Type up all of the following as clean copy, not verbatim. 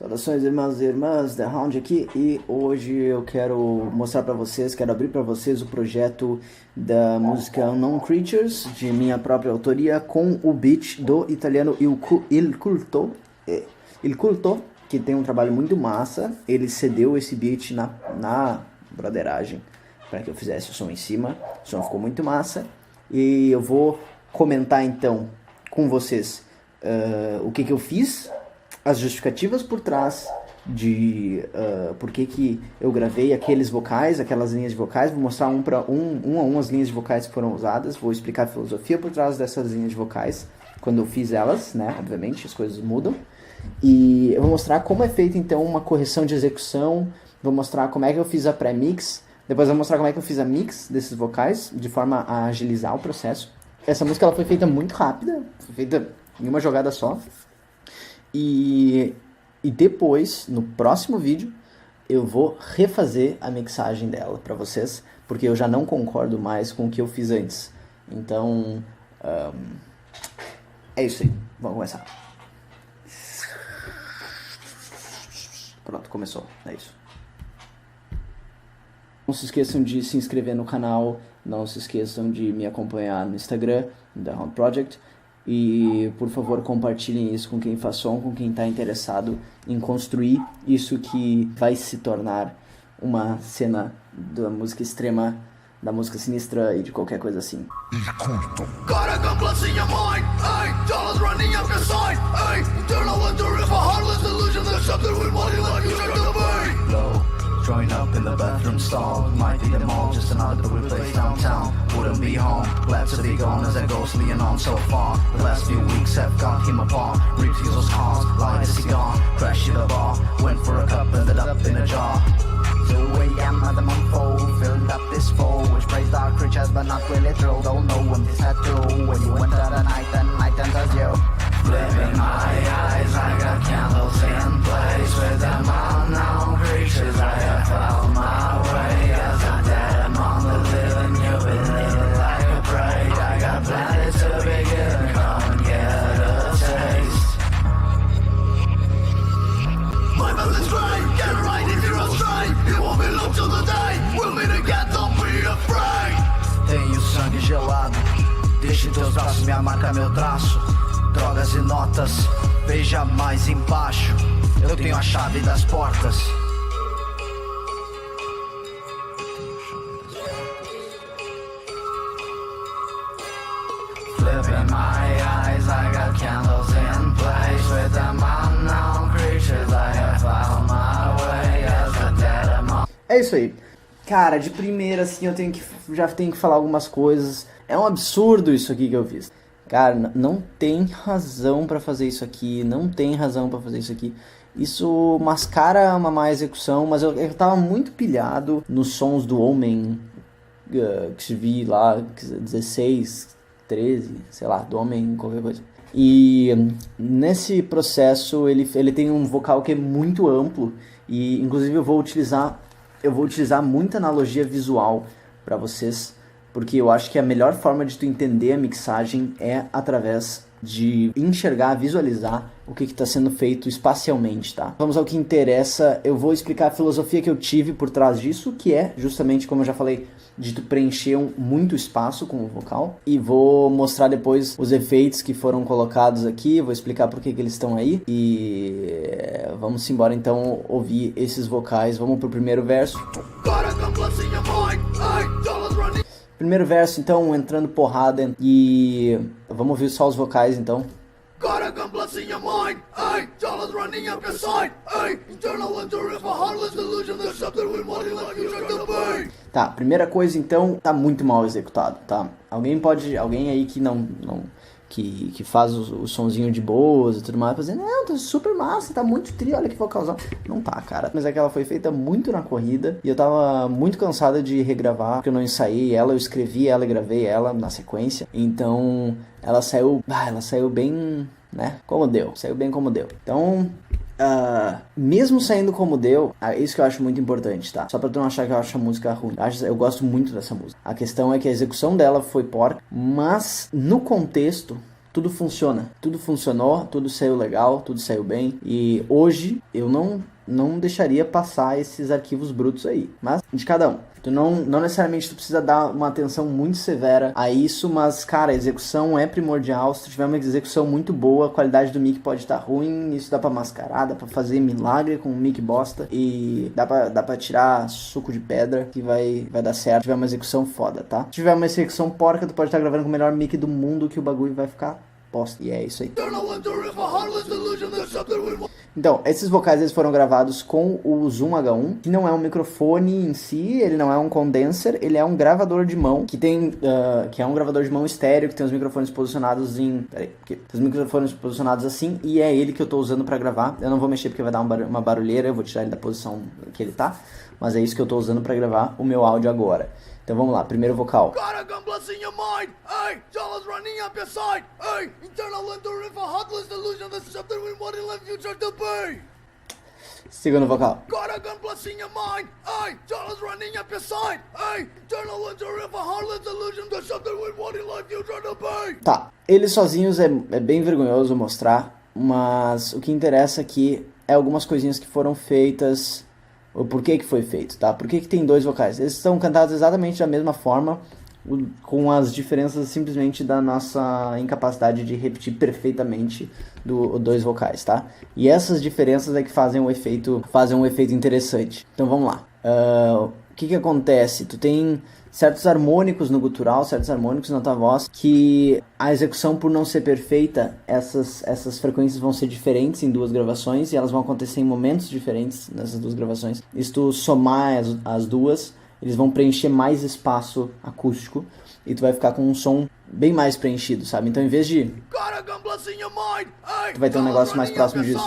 Saudações irmãos e irmãs, The Hound aqui, e hoje eu quero mostrar pra vocês, quero abrir pra vocês o projeto da música Unknown Creatures, de minha própria autoria, com o beat do italiano Il Culto, que tem um trabalho muito massa. Ele cedeu esse beat na broderagem para que eu fizesse o som em cima. O som ficou muito massa e eu vou comentar então com vocês o que eu fiz, as justificativas por trás de por que eu gravei aqueles vocais, aquelas linhas de vocais. Vou mostrar um a um as linhas de vocais que foram usadas, vou explicar a filosofia por trás dessas linhas de vocais quando eu fiz elas, né? Obviamente as coisas mudam. E eu vou mostrar como é feita então uma correção de execução, vou mostrar como é que eu fiz a pré-mix, depois eu vou mostrar como é que eu fiz a mix desses vocais, de forma a agilizar o processo. Essa música ela foi feita muito rápida, foi feita em uma jogada só. E depois, no próximo vídeo, eu vou refazer a mixagem dela pra vocês, porque eu já não concordo mais com o que eu fiz antes. Então, é isso aí, vamos começar. Pronto, começou, é isso. Não se esqueçam de se inscrever no canal, não se esqueçam de me acompanhar no Instagram, The Hound Project. E, por favor, compartilhem isso com quem faz som, com quem está interessado em construir isso que vai se tornar uma cena da música extrema, da música sinistra e de qualquer coisa assim. Growing up in the bathroom stall, might be the mall, just another place downtown. Wouldn't be home, glad to be gone as I go sleeping on so far. The last few weeks have got him apart. Ripped his cars, light as he gone. Crashed at a bar, went for a cup, ended up in a jar. 2 a.m. at the month old, filled up this full, which praised our creatures but not really true. Don't know when this had to. When you enter the night enters you. Flipping my eyes, I got candles in place with them unknown creatures. I have found my way as I'm dead among the living. You've been living like a prey. I got plenty to begin. Come and get a taste. My mouth is great, get it right if you're astray. It won't be long till the day we'll meet again, don't be afraid. Tenho sangue gelado, deixa em teus braços minha marca, meu traço. Drogas e notas, veja mais embaixo. Eu tenho a chave das portas. Flipping my eyes, I got candles in place with them unknown creatures. I have found my way as a dead among. É isso aí. Cara, de primeira assim já tenho que falar algumas coisas. É um absurdo isso aqui que eu fiz. Cara, não tem razão pra fazer isso aqui, não tem razão pra fazer isso aqui. Isso mascara uma má execução, mas eu tava muito pilhado nos sons do Homem, que vi lá, 16, 13, sei lá, do Homem, qualquer coisa. E nesse processo ele tem um vocal que é muito amplo, e inclusive eu vou utilizar muita analogia visual pra vocês, porque eu acho que a melhor forma de tu entender a mixagem é através de enxergar, visualizar o que está sendo feito espacialmente, tá? Vamos ao que interessa. Eu vou explicar a filosofia que eu tive por trás disso, que é justamente, como eu já falei, de tu preencher muito espaço com o vocal. E vou mostrar depois os efeitos que foram colocados aqui, vou explicar por que eles estão aí. E vamos embora então ouvir esses vocais. Vamos pro primeiro verso. Primeiro verso, então, entrando porrada, e vamos ouvir só os vocais, então. Tá, primeira coisa, então, tá muito mal executado, tá? Alguém aí que faz o sonzinho de boas e tudo mais, fazendo, não, tá super massa, tá muito tri, olha que vocalzão. Não tá, cara. Mas é que ela foi feita muito na corrida, e eu tava muito cansada de regravar, porque eu não ensaiei ela, eu escrevi ela e gravei ela na sequência. Então, ela saiu bem, né, como deu. Saiu bem como deu. Então, mesmo saindo como deu, isso que eu acho muito importante, tá? Só pra tu não achar que eu acho a música ruim. Eu gosto muito dessa música. A questão é que a execução dela foi porca, mas no contexto tudo funciona. Tudo funcionou, tudo saiu legal, tudo saiu bem. E hoje eu não deixaria passar esses arquivos brutos aí. Mas de cada um. Tu não necessariamente tu precisa dar uma atenção muito severa a isso, mas, cara, a execução é primordial. Se tu tiver uma execução muito boa, a qualidade do mic pode estar ruim, isso dá pra mascarar, dá pra fazer milagre com um mic bosta e dá pra tirar suco de pedra que vai dar certo se tiver uma execução foda, tá? Se tiver uma execução porca, tu pode estar gravando com o melhor mic do mundo que o bagulho vai ficar bosta. E é isso aí. Então, esses vocais eles foram gravados com o Zoom H1, que não é um microfone em si, ele não é um condenser, ele é um gravador de mão, que tem, que é um gravador de mão estéreo, que tem os microfones posicionados tem os microfones posicionados assim, e é ele que eu tô usando pra gravar. Eu não vou mexer porque vai dar uma barulheira, eu vou tirar ele da posição que ele tá, mas é isso que eu tô usando pra gravar o meu áudio agora. Então vamos lá, primeiro vocal. Segundo vocal. Tá, eles sozinhos é bem vergonhoso mostrar, mas o que interessa aqui é algumas coisinhas que foram feitas. O porquê que foi feito, tá? Por que tem dois vocais? Eles estão cantados exatamente da mesma forma, com as diferenças simplesmente da nossa incapacidade de repetir perfeitamente dois vocais, tá? E essas diferenças é que fazem um efeito interessante. Então vamos lá. O que acontece? Tu tem certos harmônicos no gutural, certos harmônicos na tua voz, que a execução, por não ser perfeita, essas frequências vão ser diferentes em duas gravações, e elas vão acontecer em momentos diferentes nessas duas gravações. E se tu somar as duas, eles vão preencher mais espaço acústico, e tu vai ficar com um som bem mais preenchido, sabe? Então, em vez de... tu vai ter um negócio mais próximo disso.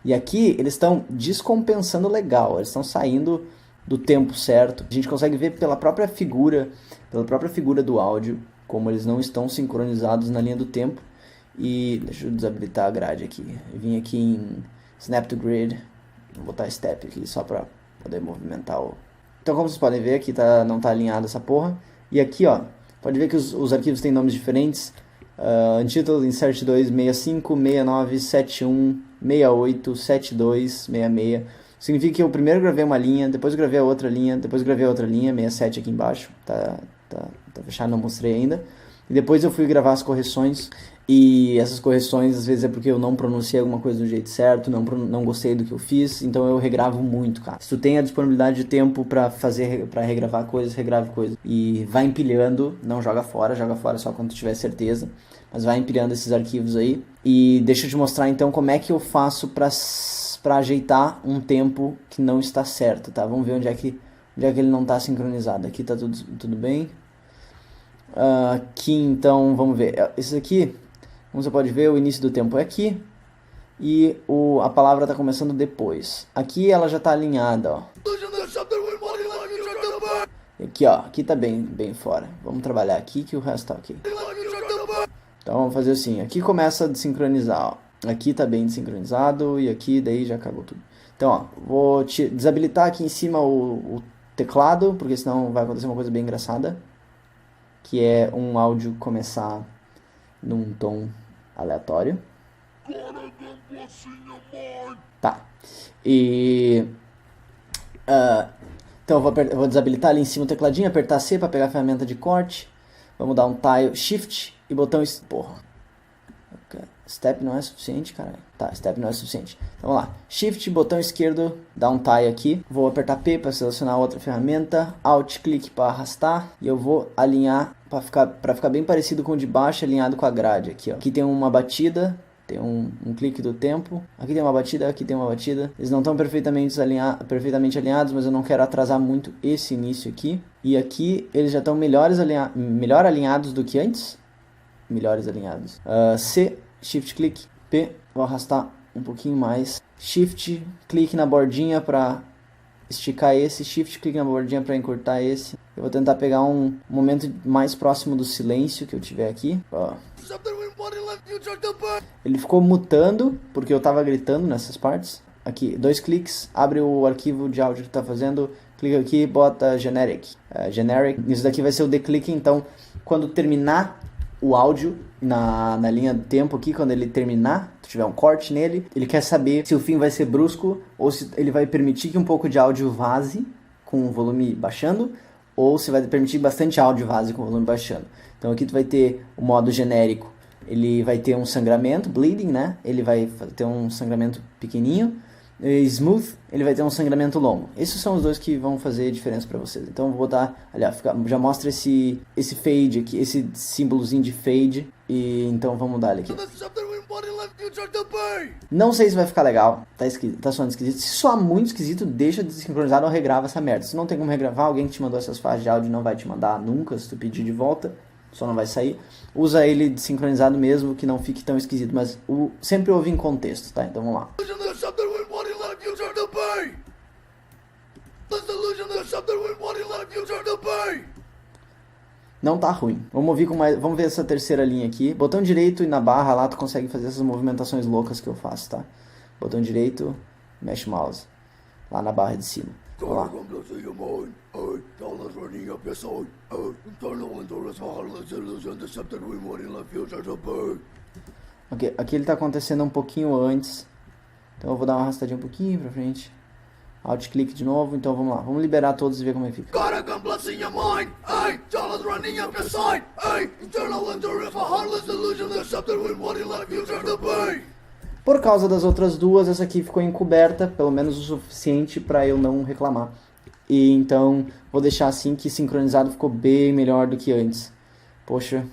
E aqui eles estão descompensando legal, eles estão saindo do tempo certo. A gente consegue ver pela própria figura do áudio, como eles não estão sincronizados na linha do tempo. E deixa eu desabilitar a grade aqui. Eu vim aqui em Snap to Grid, vou botar Step aqui só pra poder movimentar o... Então, como vocês podem ver, aqui não tá alinhado essa porra. E aqui, ó, pode ver que os arquivos têm nomes diferentes. Untitled Insert 2, 65, 69, 71, 68, 72, 66. Significa que eu primeiro gravei uma linha, depois gravei a outra linha, depois gravei a outra linha, 67 aqui embaixo. Tá fechado, não mostrei ainda. E depois eu fui gravar as correções. E essas correções, às vezes, é porque eu não pronunciei alguma coisa do jeito certo, não gostei do que eu fiz, então eu regravo muito, cara. Se tu tem a disponibilidade de tempo pra regravar coisas, regrave coisas. E vai empilhando, não joga fora só quando tu tiver certeza. Mas vai empilhando esses arquivos aí. E deixa eu te mostrar, então, como é que eu faço pra ajeitar um tempo que não está certo, tá? Vamos ver onde é que ele não tá sincronizado. Aqui tá tudo bem. Aqui, então, vamos ver. Esse aqui... Como você pode ver, o início do tempo é aqui e a palavra está começando depois. Aqui ela já está alinhada, ó. Aqui, ó, aqui tá bem fora. Vamos trabalhar aqui que o resto tá ok. Então vamos fazer assim, aqui começa a desincronizar, ó. Aqui tá bem desincronizado e aqui daí já cagou tudo. Então, ó, vou desabilitar aqui em cima o teclado, porque senão vai acontecer uma coisa bem engraçada, que é um áudio começar num tom aleatório. Tá. E... então eu vou desabilitar ali em cima o tecladinho, apertar C para pegar a ferramenta de corte. Vamos dar um tile Shift e botão... Porra. Okay. Step não é suficiente, caralho. Tá, Step não é suficiente. Então vamos lá. Shift, botão esquerdo, dá um tile aqui. Vou apertar P para selecionar outra ferramenta. Alt, clique para arrastar. E eu vou alinhar para ficar bem parecido com o de baixo, alinhado com a grade aqui, ó. Aqui tem uma batida, tem um clique do tempo. Aqui tem uma batida, aqui tem uma batida. Eles não estão perfeitamente alinhados, mas eu não quero atrasar muito esse início aqui. E aqui eles já estão melhor alinhados do que antes. Melhores alinhados. C, Shift, clique, P, vou arrastar um pouquinho mais. Shift, clique na bordinha para esticar esse, Shift, clique na bordinha para encurtar esse. Eu vou tentar pegar um momento mais próximo do silêncio que eu tiver aqui. Ó. Ele ficou mutando, porque eu tava gritando nessas partes. Aqui, 2 cliques, abre o arquivo de áudio que tá fazendo. clica aqui e bota Generic. Generic, isso daqui vai ser o declick, então quando terminar o áudio na linha do tempo aqui, quando ele terminar, se tiver um corte nele, ele quer saber se o fim vai ser brusco ou se ele vai permitir que um pouco de áudio vaze com o volume baixando, ou se vai permitir bastante áudio vaze com o volume baixando. Então aqui tu vai ter o modo genérico, ele vai ter um sangramento, bleeding, né? Ele vai ter um sangramento pequenininho. E smooth, ele vai ter um sangramento longo. Esses são os dois que vão fazer diferença para vocês. Então eu vou botar, aliás, já mostra esse fade aqui, esse símbolozinho de fade. E então vamos mudar ele aqui. Não sei se vai ficar legal, tá soando esquisito. Se soar muito esquisito, deixa desincronizado ou regrava essa merda. Se não tem como regravar, alguém que te mandou essas faixas de áudio não vai te mandar nunca, se tu pedir de volta, só não vai sair. Usa ele desincronizado mesmo, que não fique tão esquisito, mas sempre ouve em contexto, tá? Então vamos lá. Não tá ruim. Vamos ouvir com mais. Vamos ver essa terceira linha aqui. Botão direito e na barra lá tu consegue fazer essas movimentações loucas que eu faço, tá? Botão direito, mexe o mouse. Lá na barra de cima. Vamos lá. Ok, aqui ele tá acontecendo um pouquinho antes. Então eu vou dar uma arrastadinha um pouquinho pra frente. Alt-clique de novo, então vamos lá. Vamos liberar todos e ver como é que fica. Por causa das outras duas, essa aqui ficou encoberta, pelo menos o suficiente para eu não reclamar. E então vou deixar assim, que sincronizado ficou bem melhor do que antes. Poxa.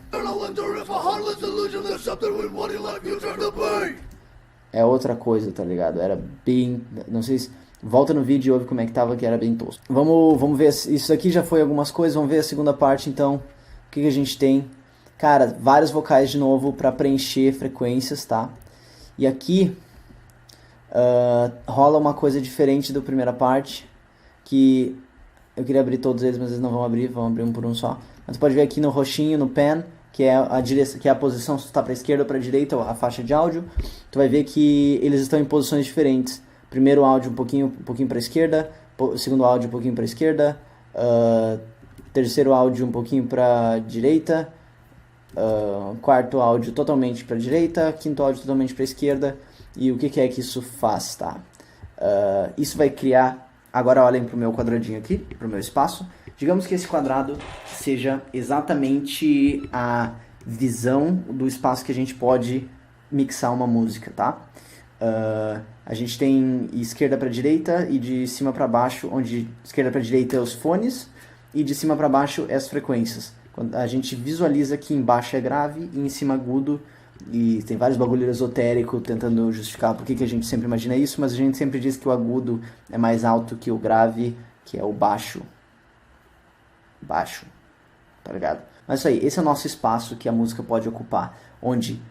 É outra coisa, tá ligado? Era bem... Não sei se... Volta no vídeo e ouve como é que tava, que era bem tosco. Vamos ver, isso aqui já foi algumas coisas, vamos ver a segunda parte então. O que a gente tem? Cara, vários vocais de novo para preencher frequências, tá? E aqui rola uma coisa diferente da primeira parte, que eu queria abrir todos eles, mas eles não vão abrir um por um só. Mas você pode ver aqui no roxinho, no pan, que é a posição, se tu tá para esquerda ou para direita, a faixa de áudio, tu vai ver que eles estão em posições diferentes. Primeiro áudio um pouquinho para a esquerda, segundo áudio um pouquinho para a esquerda, terceiro áudio um pouquinho para a direita, quarto áudio totalmente para a direita, quinto áudio totalmente para a esquerda. E o que é que isso faz, tá? Isso vai criar, agora olhem para o meu quadradinho aqui, para o meu espaço. Digamos que esse quadrado seja exatamente a visão do espaço que a gente pode mixar uma música, tá? A gente tem esquerda para direita e de cima para baixo, onde esquerda para direita é os fones e de cima para baixo é as frequências. Quando a gente visualiza que embaixo é grave e em cima agudo, e tem vários bagulho esotérico tentando justificar por que a gente sempre imagina isso, mas a gente sempre diz que o agudo é mais alto que o grave, que é o baixo. Baixo, tá ligado? Mas isso aí, esse é o nosso espaço que a música pode ocupar, onde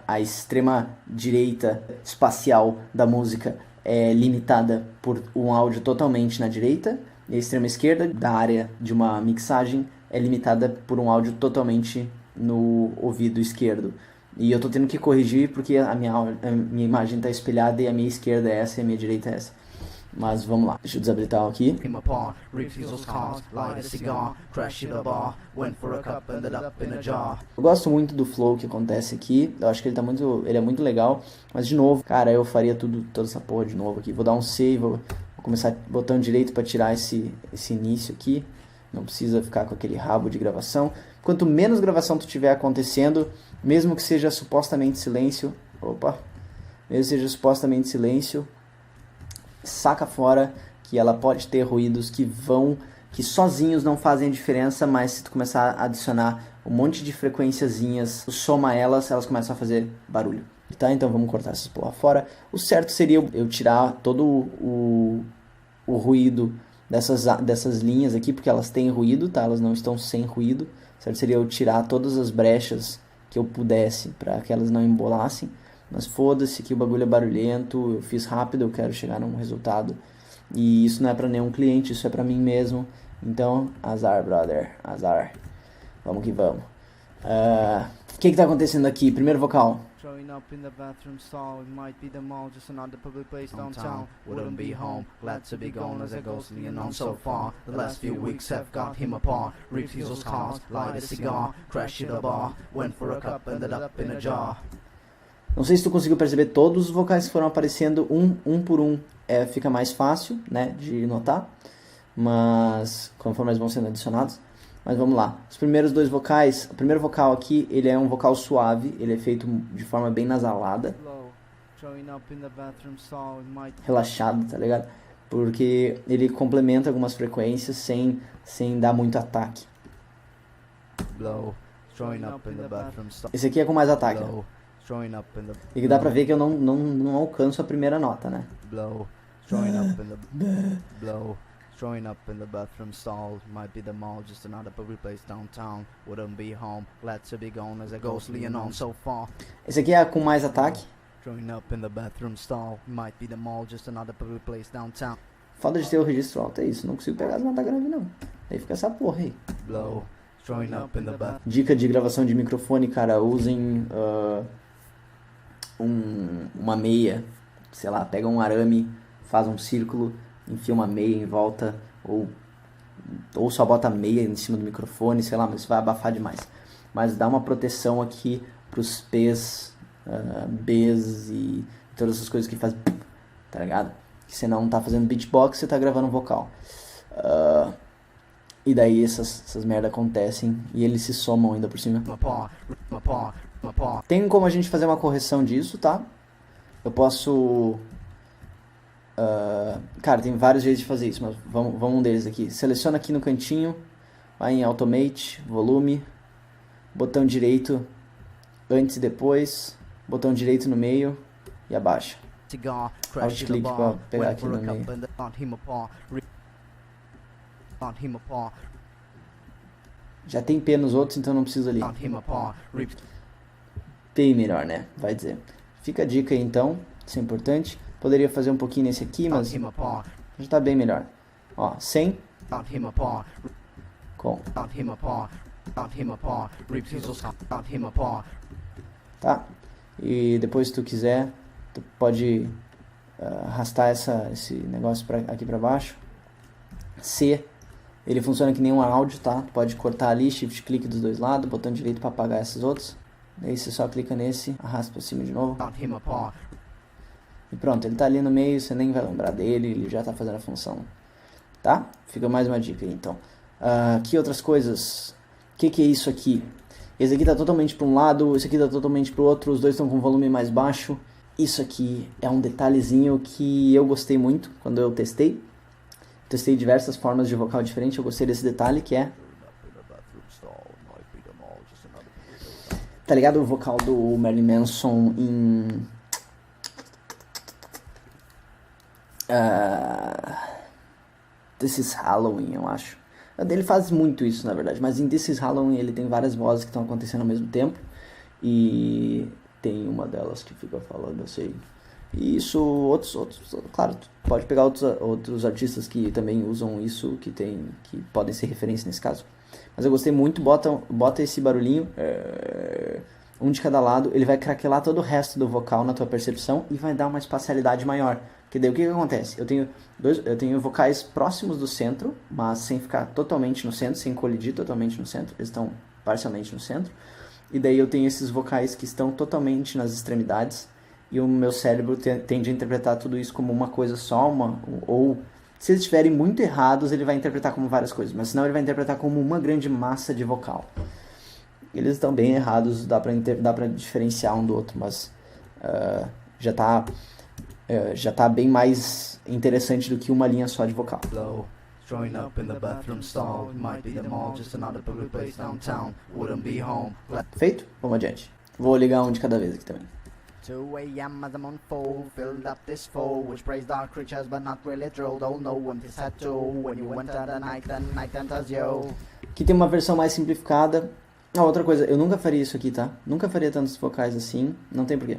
a extrema direita espacial da música é limitada por um áudio totalmente na direita, e a extrema esquerda da área de uma mixagem é limitada por um áudio totalmente no ouvido esquerdo. E eu tô tendo que corrigir porque a minha imagem tá espelhada e a minha esquerda é essa e a minha direita é essa. Mas vamos lá, deixa eu desabilitar aqui. Eu gosto muito do flow que acontece aqui. Eu acho que ele é muito legal. Mas de novo, cara, eu faria toda essa porra de novo aqui. Vou dar um save, vou começar botão direito para tirar esse início aqui. Não precisa ficar com aquele rabo de gravação. Quanto menos gravação tu tiver acontecendo, mesmo que seja supostamente silêncio, saca fora que ela pode ter ruídos que sozinhos não fazem a diferença, mas se tu começar a adicionar um monte de frequenciazinhas, soma elas começam a fazer barulho. Tá? Então vamos cortar essas porra fora. O certo seria eu tirar todo o ruído dessas linhas aqui, porque elas têm ruído, tá? Elas não estão sem ruído. O certo seria eu tirar todas as brechas que eu pudesse para que elas não embolassem. Mas foda-se que o bagulho é barulhento, eu fiz rápido, eu quero chegar num resultado. E isso não é pra nenhum cliente, isso é pra mim mesmo. Então, azar, brother, azar. Vamos que vamos. que tá acontecendo aqui? Primeiro vocal. Showing up in the bathroom stall, it might be the mall, just another public place downtown. Wouldn't be home, glad to be gone as I ghostly and on so far. The last few weeks have got him apart. Ripped his old cars, light a cigar, crashed at a bar, went for a cup, ended up in a jar. Não sei se tu conseguiu perceber, todos os vocais que foram aparecendo um por um. Fica mais fácil, né, de notar, mas conforme eles vão sendo adicionados. Mas vamos lá. Os primeiros dois vocais, o primeiro vocal aqui, ele é um vocal suave, ele é feito de forma bem nasalada, relaxado, tá ligado? Porque ele complementa algumas frequências sem dar muito ataque. Esse aqui é com mais ataque, né? E que dá pra ver que eu não alcanço a primeira nota, né? Throwing up in the bathroom stall, might be the mall, just another public place downtown. Wouldn't be home, glad to be gone as I ghostly and on so far. Esse aqui é com mais ataque. Throwing up in the bathroom stall, might be the mall, just another public place downtown. Foda de ter o registro alto, é isso. Não consigo pegar as notas graves, não. Aí fica essa porra aí. Blow. Throwing up in the bathroom. Dica de gravação de microfone, cara. Usem uma meia. Sei lá, pega um arame, faz um círculo, enfia uma meia em volta, ou só bota a meia em cima do microfone, sei lá, mas isso vai abafar demais. Mas dá uma proteção aqui pros P's, B's e todas essas coisas que faz, tá ligado? Que você não tá fazendo beatbox, você tá gravando um vocal. E daí essas merda acontecem e eles se somam ainda por cima. Tem como a gente fazer uma correção disso, tá? Eu posso... cara, tem vários jeitos de fazer isso, mas vamos um deles aqui. Seleciona aqui no cantinho, vai em Automate, Volume, botão direito antes e depois, botão direito no meio e abaixa. Alt clique para pegar aqui no meio. Já tem P nos outros, então não precisa ali. P melhor, né? Vai dizer. Fica a dica aí então, isso é importante. Poderia fazer um pouquinho nesse aqui, mas já tá bem melhor. Ó, sem. Com. Tá? E depois se tu quiser, tu pode arrastar esse negócio aqui pra baixo. C. Ele funciona que nem um áudio, tá? Tu pode cortar ali, shift clique dos dois lados, botão direito pra apagar esses outros. Daí você só clica nesse, arrasta pra cima de novo. E pronto, ele tá ali no meio, você nem vai lembrar dele, ele já tá fazendo a função. Tá? Fica mais uma dica aí, então. Que outras coisas? O que é isso aqui? Esse aqui tá totalmente para um lado, esse aqui tá totalmente pro outro, os dois estão com volume mais baixo. Isso aqui é um detalhezinho que eu gostei muito quando eu testei. Testei diversas formas de vocal diferente, eu gostei desse detalhe que é... Tá ligado o vocal do Marilyn Manson em... This is Halloween, eu acho. Ele faz muito isso, na verdade, mas em This is Halloween ele tem várias vozes que estão acontecendo ao mesmo tempo. E tem uma delas que fica falando assim. E isso, outros, claro, pode pegar outros artistas que também usam isso, que podem ser referência nesse caso. Mas eu gostei muito, bota esse barulhinho, um de cada lado, ele vai craquelar todo o resto do vocal na tua percepção e vai dar uma espacialidade maior. Porque daí o que acontece? Eu tenho vocais próximos do centro, mas sem ficar totalmente no centro, sem colidir totalmente no centro, eles estão parcialmente no centro. E daí eu tenho esses vocais que estão totalmente nas extremidades, e o meu cérebro tende a interpretar tudo isso como uma coisa só, ou se eles estiverem muito errados, ele vai interpretar como várias coisas, mas senão ele vai interpretar como uma grande massa de vocal. Eles estão bem errados, dá pra diferenciar um do outro, mas já tá bem mais interessante do que uma linha só de vocal. Throwing up in the bathroom stall, might be the mall, just another public place downtown. Wouldn't be home. Feito? Vamos adiante. Vou ligar um de cada vez aqui também. 2 a.m. as I'm on full, filled up this full, which praise dark creatures but not really true. Don't know when this had to, when you enter the night enters you. Aqui tem uma versão mais simplificada. Outra coisa, eu nunca faria isso aqui, tá? Nunca faria tantos vocais assim, não tem porquê.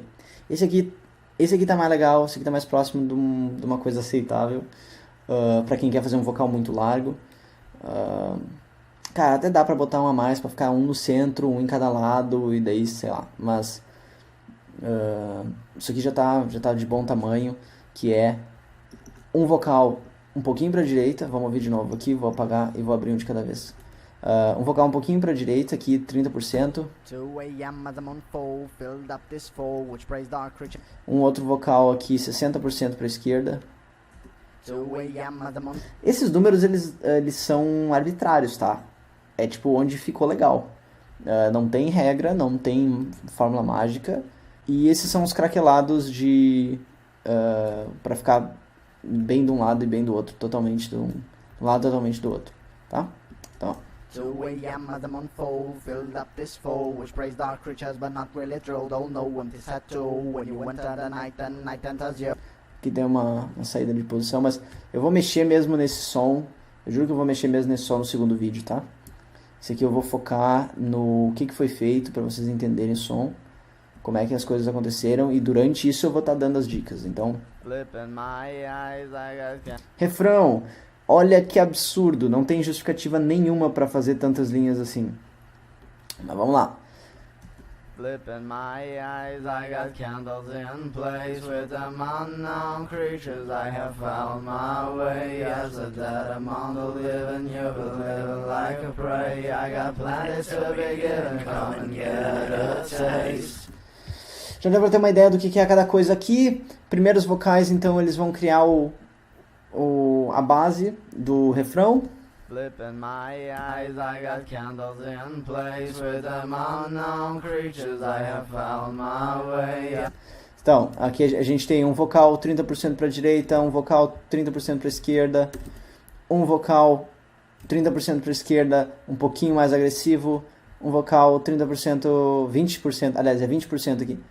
Esse aqui tá mais legal, esse aqui tá mais próximo de uma coisa aceitável. Pra quem quer fazer um vocal muito largo. Cara, até dá pra botar um a mais, pra ficar um no centro, um em cada lado, e daí, sei lá. Mas isso aqui já tá de bom tamanho, que é um vocal um pouquinho pra direita. Vamos ouvir de novo aqui, vou apagar e vou abrir um de cada vez. Um vocal um pouquinho pra direita, aqui 30%. Um outro vocal aqui 60% pra esquerda. Esses números, eles são arbitrários, tá? É tipo onde ficou legal. Não tem regra, não tem fórmula mágica. E esses são os craquelados pra ficar bem de um lado e bem do outro. Totalmente de um lado, totalmente do outro. Tá? Então, 2 a.m. as the month full, filled up this full, which praised dark creatures but not really true. Don't know when this had to, when you enter the night enters you. Aqui tem uma saída de posição, mas eu vou mexer mesmo nesse som. Eu juro que eu vou mexer mesmo nesse som no segundo vídeo, tá? Esse aqui eu vou focar no que foi feito para vocês entenderem o som, como é que as coisas aconteceram, e durante isso eu vou estar dando as dicas. Então, refrão. Olha que absurdo, não tem justificativa nenhuma para fazer tantas linhas assim. Mas vamos lá. Flipping my eyes, I got candles in place with them unknown creatures. I have found my way as a dead among the living. You've been living like a prey. I got planets to be given. Come and get a taste. Já deu pra ter uma ideia do que é cada coisa aqui. Primeiros vocais, então, eles vão criar a base do refrão. Flipping my eyes, I got candles in place with them unknown creatures. I have found my way. Então, aqui a gente tem um vocal 30% para a direita, um vocal 30% para a esquerda, um vocal 30% para a esquerda, um pouquinho mais agressivo, um vocal 30%, 20%, aliás, é 20% aqui.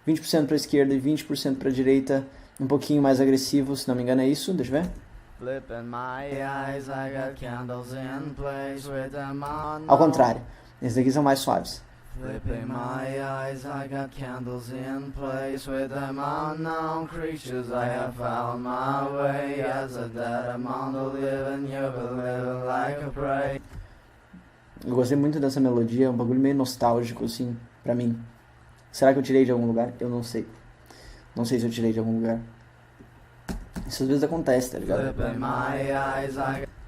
20% para a esquerda e 20% para a direita, um pouquinho mais agressivo, se não me engano é isso, deixa eu ver. Flipping my eyes, I got candles in place with them unknown. Ao contrário, esses aqui são mais suaves. Flipping my eyes, I got candles in place with them unknown creatures. I have found my way as a dead among the living. You've been living like a prey. Eu gostei muito dessa melodia, é um bagulho meio nostálgico, assim, pra mim. Será que eu tirei de algum lugar? Eu não sei. Não sei se eu tirei de algum lugar. Isso às vezes acontece, tá ligado?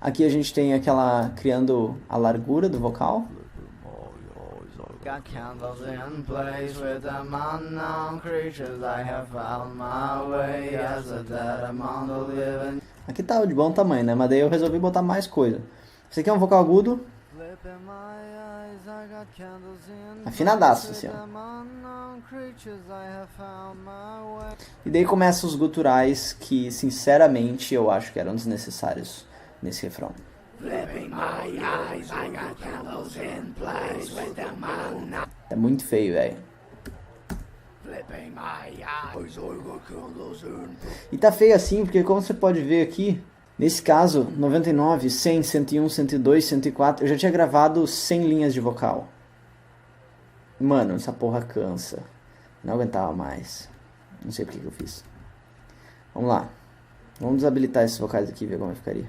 Aqui a gente tem aquela criando a largura do vocal. Aqui tá de bom tamanho, né? Mas daí eu resolvi botar mais coisa. Esse aqui é um vocal agudo. Afinadaço, assim, ó. E daí começam os guturais que, sinceramente, eu acho que eram desnecessários nesse refrão. Tá muito feio, velho. E tá feio assim, porque como você pode ver aqui, nesse caso, 99, 100, 101, 102, 104, eu já tinha gravado 100 linhas de vocal. Mano, essa porra cansa. Não aguentava mais. Não sei porque que eu fiz. Vamos lá. Vamos desabilitar esses vocais aqui e ver como ficaria.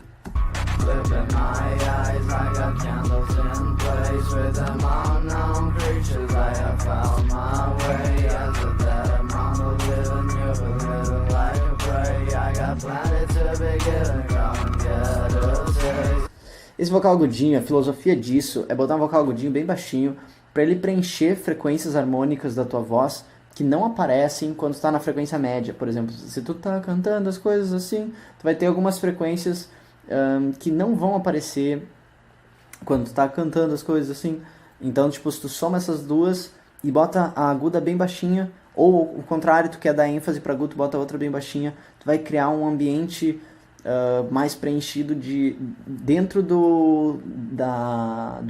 Esse vocal agudinho, a filosofia disso é botar um vocal agudinho bem baixinho para ele preencher frequências harmônicas da tua voz que não aparecem quando está na frequência média. Por exemplo, se tu tá cantando as coisas assim, tu vai ter algumas frequências que não vão aparecer quando tu tá cantando as coisas assim. Então, tipo, se tu soma essas duas e bota a aguda bem baixinha, ou o contrário, tu quer dar ênfase para agudo, tu bota a outra bem baixinha, tu vai criar um ambiente mais preenchido dentro do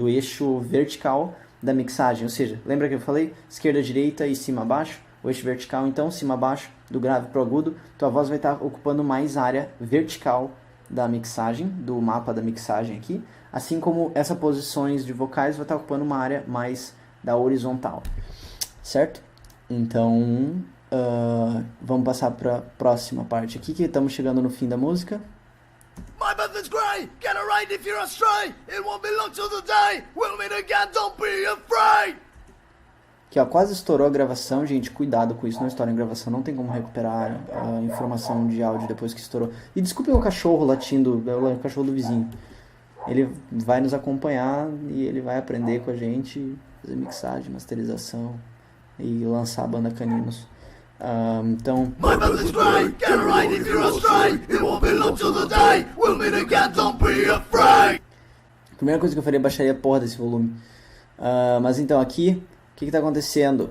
eixo vertical da mixagem. Ou seja, lembra que eu falei? Esquerda, direita e cima, baixo. O eixo vertical, então, cima, baixo, do grave pro agudo. Tua voz vai estar ocupando mais área vertical da mixagem, do mapa da mixagem aqui. Assim como essas posições de vocais vai estar ocupando uma área mais da horizontal. Certo? Então, vamos passar para a próxima parte aqui, que estamos chegando no fim da música. brother's grey, get it right if you're astray. It won't be long till the day we'll meet again, don't be afraid. Aqui, ó, quase estourou a gravação, gente, cuidado com isso, não estoura em gravação, não tem como recuperar a informação de áudio depois que estourou. E desculpe o cachorro latindo, é o cachorro do vizinho. Ele vai nos acompanhar e ele vai aprender com a gente, fazer mixagem, masterização e lançar a banda Caninos. Então... My brother's grey, get it right if you're astray. It won't be long till the day we'll meet again, don't be afraid. Primeira coisa que eu faria é baixaria a porra desse volume. Mas então aqui, o que tá acontecendo?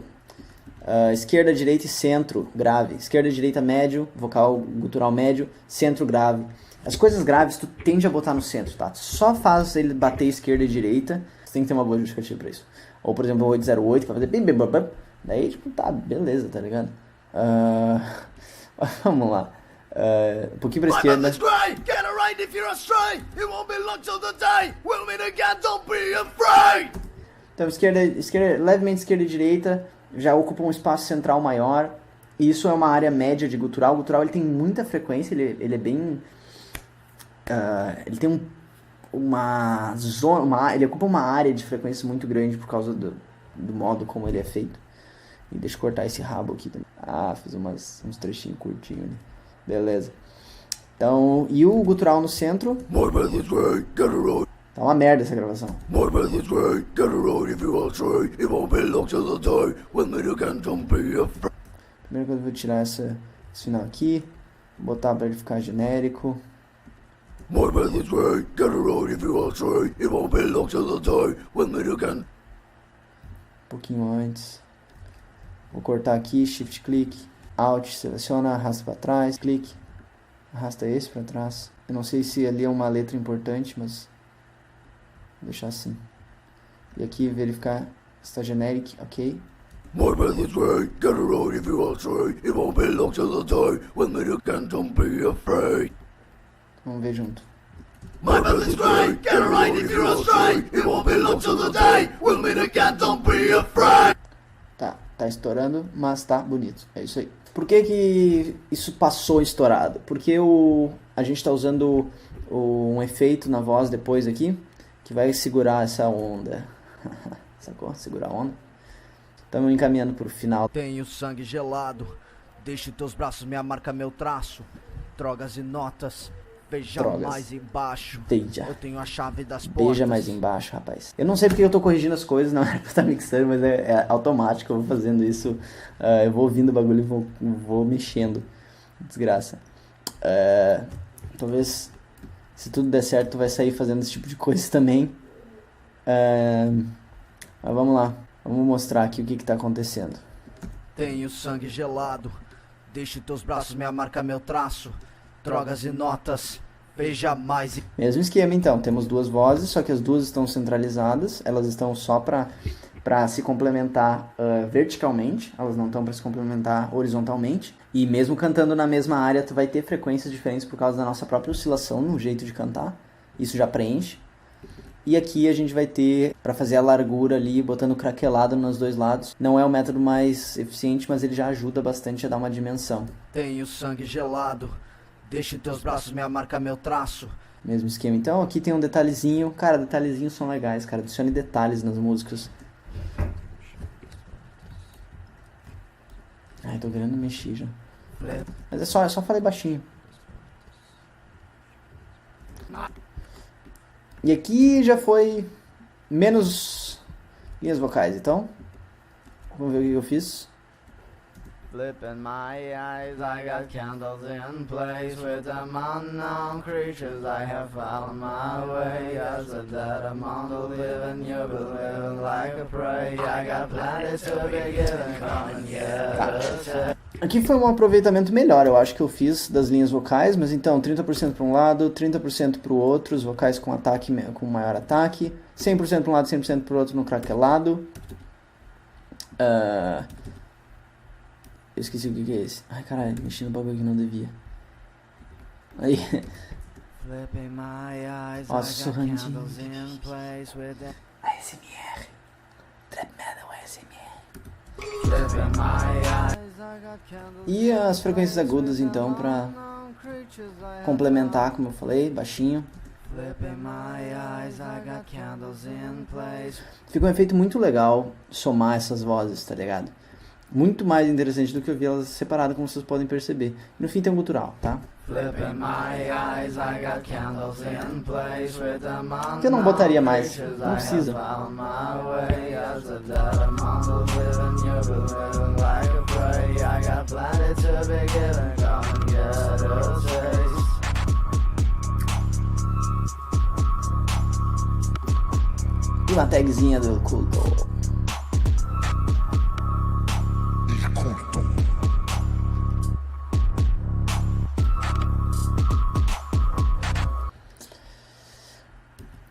Esquerda, direita e centro, grave. Esquerda, direita, médio, vocal gutural médio, centro, grave. As coisas graves tu tende a botar no centro, tá? Só faz ele bater esquerda e direita, você tem que ter uma boa justificativa pra isso. Ou, por exemplo, o 808, que vai fazer bim, bim, bim, bim. Daí, tipo, tá, beleza, tá ligado? Vamos lá. Um pouquinho pra esquerda. Então, esquerda, levemente esquerda e direita já ocupam um espaço central maior. E isso é uma área média de gutural. O gutural ele tem muita frequência, ele é bem... ele tem uma zona, ele ocupa uma área de frequência muito grande por causa do modo como ele é feito. E deixa eu cortar esse rabo aqui também. Fiz uns trechinhos curtinhos ali. Beleza. Então, e o gutural no centro? Tá uma merda essa gravação. Primeiro que eu vou tirar esse final aqui, botar para ele ficar genérico. Um pouquinho antes. Vou cortar aqui, shift click, alt, seleciona, arrasta para trás, clique, arrasta esse para trás. Eu não sei se ali é uma letra importante, mas vou deixar assim. E aqui verificar se está generic, ok. Vamos ver junto. My brother's grey, get it right if you're astray. It won't be long till the day we'll meet again, don't be afraid. Tá estourando, mas tá bonito. É isso aí. Por que isso passou estourado? Porque a gente tá usando um efeito na voz depois aqui, que vai segurar essa onda. Sacou? Segurar a onda. Estamos encaminhando pro final. Tenho sangue gelado, deixe teus braços, minha marca, meu traço. Drogas e notas, veja mais embaixo. Eu tenho a chave das portas. Veja mais embaixo, rapaz. Eu não sei porque eu tô corrigindo as coisas, não é pra estar mixando, mas é automático, eu vou fazendo isso. Eu vou ouvindo o bagulho e vou mexendo. Desgraça. Talvez, se tudo der certo, tu vai sair fazendo esse tipo de coisa também. Mas vamos lá. Vamos mostrar aqui o que tá acontecendo. Tenho sangue gelado, deixe teus braços, minha marca, meu traço. Drogas e notas, veja mais. Mesmo esquema então, temos duas vozes, só que as duas estão centralizadas, elas estão só para se complementar verticalmente, elas não estão para se complementar horizontalmente. E mesmo cantando na mesma área, tu vai ter frequências diferentes por causa da nossa própria oscilação no jeito de cantar, isso já preenche. E aqui a gente vai ter, para fazer a largura ali, botando craquelado nos dois lados. Não é o método mais eficiente, mas ele já ajuda bastante a dar uma dimensão. Tenho sangue gelado, deixe teus braços, minha marca, meu traço. Mesmo esquema. Então aqui tem um detalhezinho. Cara, detalhezinhos são legais, cara. Adicione detalhes nas músicas. Ai, tô querendo mexer já. Mas eu só falei baixinho. E aqui já foi menos linhas vocais, então vamos ver o que eu fiz. Flipping my eyes, I got candles in place with them unknown creatures I have found my way. As the dead among the living, you'll be living like a prey. I got planets to be given, come and get us. Aqui foi um aproveitamento melhor, eu acho que eu fiz das linhas vocais, mas então 30% para um lado, 30% para o outro, os vocais com ataque, com maior ataque, 100% para um lado, 100% para o outro no craquelado. Eu esqueci o que é esse. Ai caralho, mexi no bagulho que não devia. Aí. Ó, sussurrandinho. ASMR. Trap metal ASMR. E as frequências agudas então pra complementar, como eu falei, baixinho. Fica um efeito muito legal somar essas vozes, tá ligado? Muito mais interessante do que ouvir elas separadas, como vocês podem perceber. E no fim tem um gutural, tá? Que eu não botaria mais, não precisa. E uma tagzinha do culto.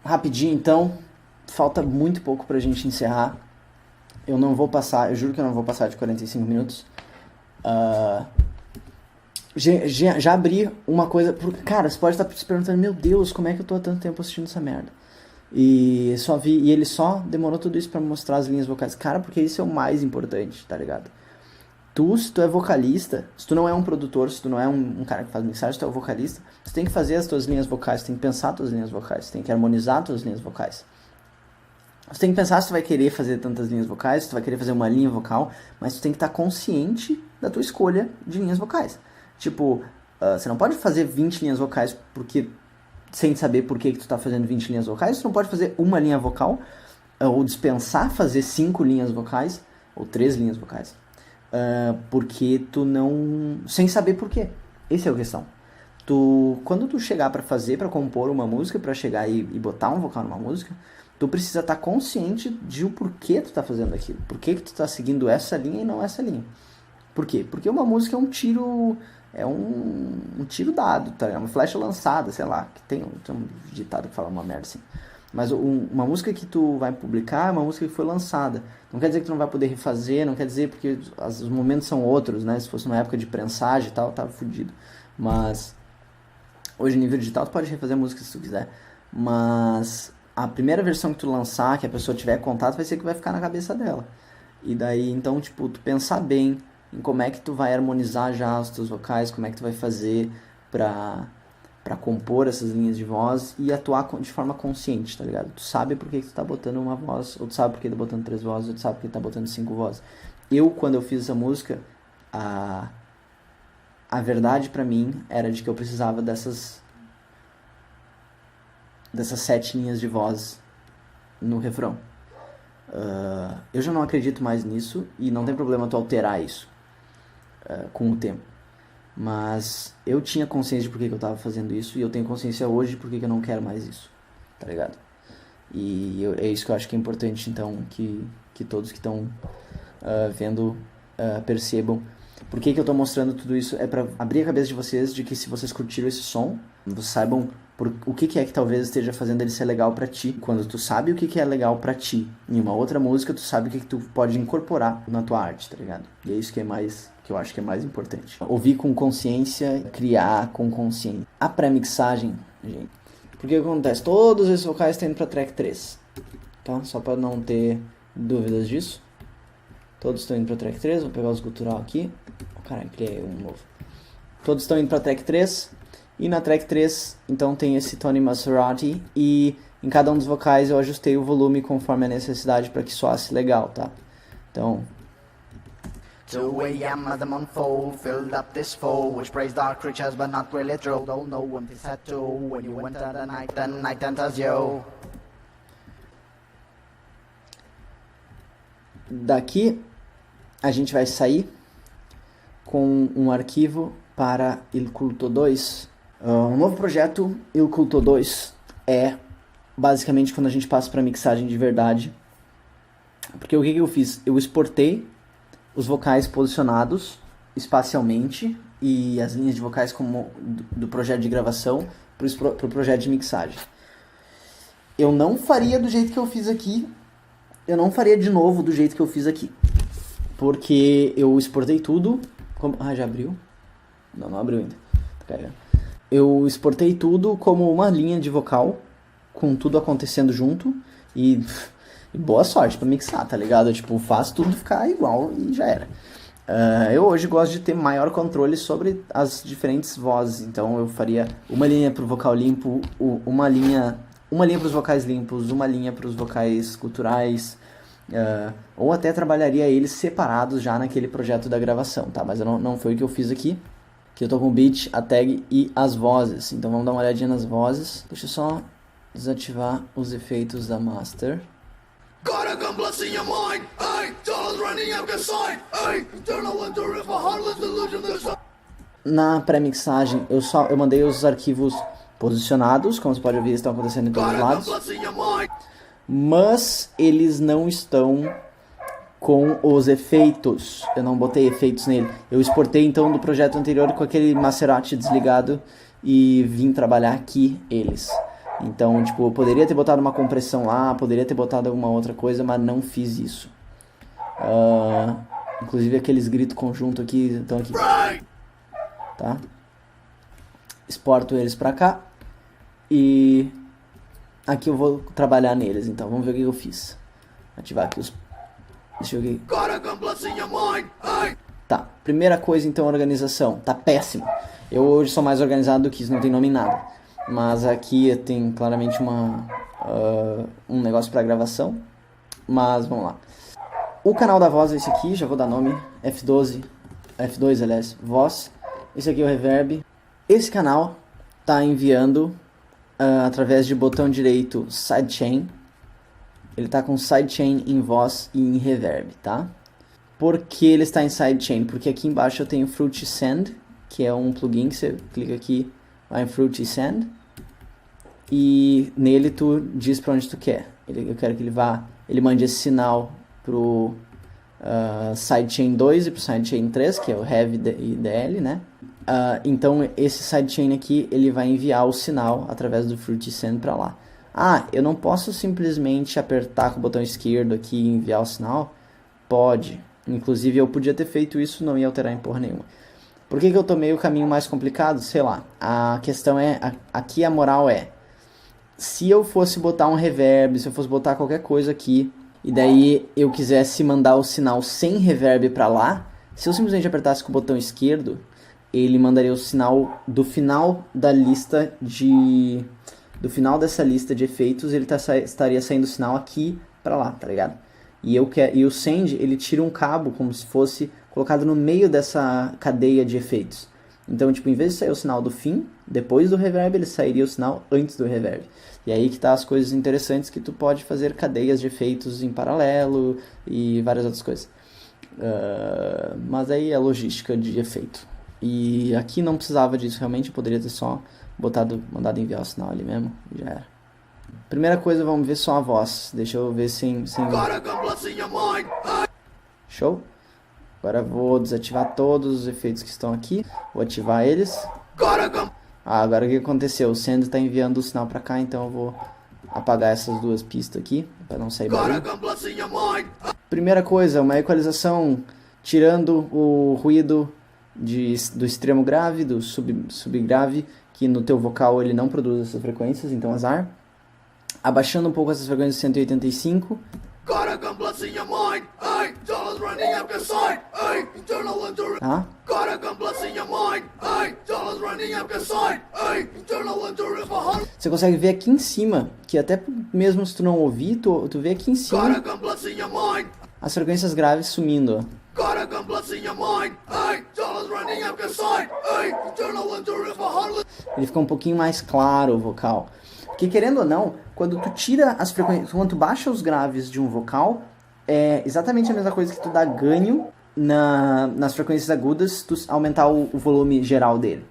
Rapidinho então, falta muito pouco pra gente encerrar. Eu não vou passar, eu juro que eu não vou passar de 45 minutos. Já abri uma coisa, porque, cara, você pode estar se perguntando, meu Deus, como é que eu tô há tanto tempo assistindo essa merda? E ele só demorou tudo isso pra mostrar as linhas vocais. Cara, porque isso é o mais importante, tá ligado? Se tu é vocalista, se tu não é um produtor, se tu não é um cara que faz mixagem, se tu é um vocalista, tu tem que fazer as tuas linhas vocais, tu tem que pensar as tuas linhas vocais, tu tem que harmonizar as tuas linhas vocais. Você tem que pensar se tu vai querer fazer tantas linhas vocais, se tu vai querer fazer uma linha vocal, mas tu tem que estar consciente da tua escolha de linhas vocais. Tipo, você não pode fazer 20 linhas vocais sem saber por que tu tá fazendo 20 linhas vocais, tu não pode fazer uma linha vocal, ou dispensar fazer 5 linhas vocais, ou 3 linhas vocais. Porque tu não... sem saber por quê. Essa é a questão. Quando tu chegar pra compor uma música, pra chegar e botar um vocal numa música, tu precisa estar consciente de o porquê tu tá fazendo aquilo. Por que tu tá seguindo essa linha e não essa linha. Por quê? Porque uma música é um tiro... é um tiro dado, tá? É uma flecha lançada, sei lá. Que tem um ditado que fala uma merda assim. Mas uma música que tu vai publicar é uma música que foi lançada. Não quer dizer que tu não vai poder refazer, não quer dizer porque os momentos são outros, né? Se fosse uma época de prensagem e tal, tava fudido. Mas hoje, nível digital, tu pode refazer a música se tu quiser. Mas a primeira versão que tu lançar, que a pessoa tiver contato, vai ser que vai ficar na cabeça dela. E daí, então, tipo, tu pensar bem em como é que tu vai harmonizar já os teus vocais, como é que tu vai fazer pra compor essas linhas de voz e atuar de forma consciente, tá ligado? Tu sabe por que tu tá botando uma voz, ou tu sabe por que tá botando 3 vozes, ou tu sabe por que tá botando 5 vozes. Quando eu fiz essa música, a verdade pra mim era de que eu precisava dessas 7 linhas de voz no refrão. Eu já não acredito mais nisso e não tem problema tu alterar isso com o tempo. Mas eu tinha consciência de por que eu tava fazendo isso e eu tenho consciência hoje de por que eu não quero mais isso, tá ligado? E é isso que eu acho que é importante, então, que todos que estão vendo percebam. Por que eu tô mostrando tudo isso? É pra abrir a cabeça de vocês de que se vocês curtiram esse som, vocês saibam o que é que talvez esteja fazendo ele ser legal pra ti. Quando tu sabe o que é legal pra ti em uma outra música, tu sabe o que tu pode incorporar na tua arte, tá ligado? E é isso que eu acho que é mais importante. Ouvir com consciência, criar com consciência. A pré-mixagem, gente, porque acontece? Todos esses vocais estão indo pra track 3, tá? Só pra não ter dúvidas disso. Todos estão indo pra track 3, vou pegar os gutural aqui. Caralho, criei um novo. Todos estão indo pra track 3. E na track 3, então tem esse Tony Maserati. E em cada um dos vocais eu ajustei o volume conforme a necessidade para que soasse legal, tá? Então... 2 a.m. as the month fold, filled up this fold, which prays dark creatures but not really true. Don't know when this had to, when you enter the night enters you. Daqui a gente vai sair com um arquivo para Il Culto 2. Um novo projeto, Il Culto 2, é basicamente quando a gente passa para mixagem de verdade. Porque o que eu fiz? Eu exportei os vocais posicionados espacialmente e as linhas de vocais como do projeto de gravação para o projeto de mixagem. Eu não faria do jeito que eu fiz aqui. Eu não faria de novo do jeito que eu fiz aqui. Porque eu exportei tudo... já abriu? Não abriu ainda. Eu exportei tudo como uma linha de vocal, com tudo acontecendo junto. E boa sorte pra mixar, tá ligado? Tipo, faz tudo ficar igual e já era. Eu hoje gosto de ter maior controle sobre as diferentes vozes, então eu faria uma linha para o vocal limpo, uma linha para os vocais limpos, uma linha para os vocais guturais, ou até trabalharia eles separados já naquele projeto da gravação, tá? Mas não foi o que eu fiz aqui, que eu tô com o beat, a tag e as vozes, então vamos dar uma olhadinha nas vozes. Deixa eu só desativar os efeitos da master. Na pré-mixagem eu mandei os arquivos posicionados, como você pode ver, estão acontecendo em todos os lados, mas eles não estão com os efeitos. Eu não botei efeitos nele. Eu exportei então do projeto anterior com aquele Maserati desligado e vim trabalhar aqui eles. Então, tipo, eu poderia ter botado uma compressão lá, poderia ter botado alguma outra coisa, mas não fiz isso. Inclusive aqueles gritos conjunto aqui, estão aqui. Tá? Exporto eles pra cá. E aqui eu vou trabalhar neles, então vamos ver o que eu fiz. Ativar aqui os... Deixa eu ver. Tá, primeira coisa então, organização. Tá péssimo. Eu hoje sou mais organizado do que isso, não tem nome em nada. Mas aqui tem claramente um negócio para gravação. Mas vamos lá. O canal da voz é esse aqui, já vou dar nome. F2, aliás, voz. Esse aqui é o reverb. Esse canal tá enviando através de botão direito sidechain. Ele tá com sidechain em voz e em reverb, tá? Por que ele está em sidechain? Porque aqui embaixo eu tenho Fruity Send, que é um plugin que você clica aqui, vai em Fruity Send, e nele tu diz para onde tu quer. Eu quero que ele mande esse sinal pro sidechain 2 e pro sidechain 3, que é o Heavy e DL, né? Então esse sidechain aqui, ele vai enviar o sinal através do Fruity Send para lá. Eu não posso simplesmente apertar com o botão esquerdo aqui e enviar o sinal? Pode. Inclusive eu podia ter feito isso, não ia alterar em porra nenhuma. Por que eu tomei o caminho mais complicado? Sei lá. A questão é, aqui a moral é, se eu fosse botar um reverb, se eu fosse botar qualquer coisa aqui, e daí eu quisesse mandar o sinal sem reverb pra lá, se eu simplesmente apertasse com o botão esquerdo, ele mandaria o sinal do final da lista do final dessa lista de efeitos, ele estaria saindo o sinal aqui pra lá, tá ligado? E o send, ele tira um cabo como se fosse colocado no meio dessa cadeia de efeitos. Então, tipo, em vez de sair o sinal do fim, depois do reverb, ele sairia o sinal antes do reverb. E aí que tá as coisas interessantes, que tu pode fazer cadeias de efeitos em paralelo e várias outras coisas. Mas aí é logística de efeito. E aqui não precisava disso, realmente, eu poderia ter só mandado enviar o sinal ali mesmo, e já era. Primeira coisa, vamos ver só a voz. Deixa eu ver sem... Show? Agora vou desativar todos os efeitos que estão aqui. Vou ativar eles. Agora o que aconteceu? O Send está enviando o sinal para cá, então eu vou apagar essas duas pistas aqui, para não sair barulho. Primeira coisa, uma equalização tirando o ruído do extremo grave, do subgrave, que no teu vocal ele não produz essas frequências, então azar. Abaixando um pouco essas frequências de 185. Tá? Você consegue ver aqui em cima, que até mesmo se tu não ouvir, tu vê aqui em cima as frequências graves sumindo. Ele fica um pouquinho mais claro o vocal. Porque querendo ou não, quando tu tira as frequências, quando tu baixa os graves de um vocal, é exatamente a mesma coisa que tu dá ganho nas frequências agudas se tu aumentar o volume geral dele.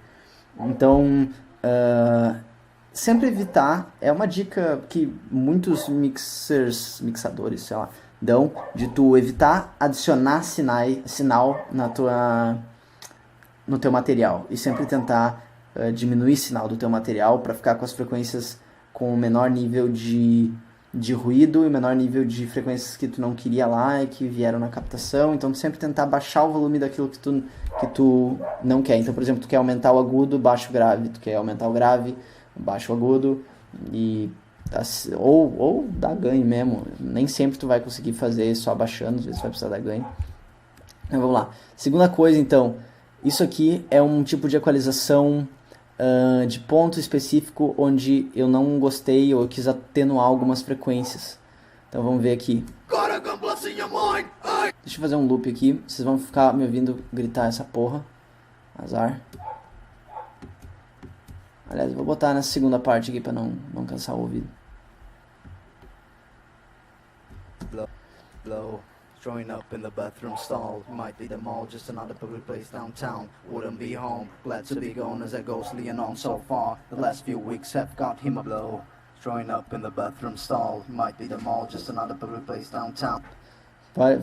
Então, sempre evitar, é uma dica que muitos mixadores, sei lá, dão, de tu evitar adicionar sinal no teu material. E sempre tentar diminuir sinal do teu material para ficar com as frequências com o menor nível de ruído e menor nível de frequências que tu não queria lá e que vieram na captação. Então sempre tentar baixar o volume daquilo que tu não quer. Então, por exemplo, tu quer aumentar o agudo, baixa o grave. Tu quer aumentar o grave, baixa o agudo. Ou dá ganho mesmo. Nem sempre tu vai conseguir fazer só baixando, às vezes tu vai precisar dar ganho. Então, vamos lá. Segunda coisa, então, isso aqui é um tipo de equalização de ponto específico onde eu não gostei ou eu quis atenuar algumas frequências. Então vamos ver aqui. Deixa eu fazer um loop aqui. Vocês vão ficar me ouvindo gritar essa porra. Azar. Aliás, eu vou botar nessa segunda parte aqui pra não cansar o ouvido. Blow. Throwing up in the bathroom stall. Might be the mall, just another public place downtown. Wouldn't be home. Glad to be gone as a ghostly and on so far. The last few weeks have got him a blow. Throwing up in the bathroom stall. Might be the mall, just another public place downtown.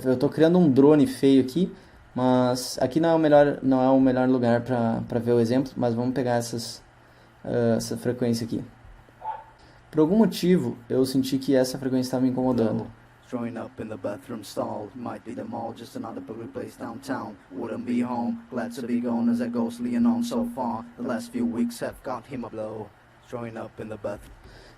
Eu tô criando um drone feio aqui, mas aqui não é o melhor lugar pra ver o exemplo, mas vamos pegar essa frequência aqui. Por algum motivo, eu senti que essa frequência estava me incomodando. Throwing up in the bathroom stall. Might be the mall, just another public place downtown. Wouldn't be home. Glad to be gone as a ghostly and on so far. The last few weeks have got him a blow. Throwing up in the bathroom.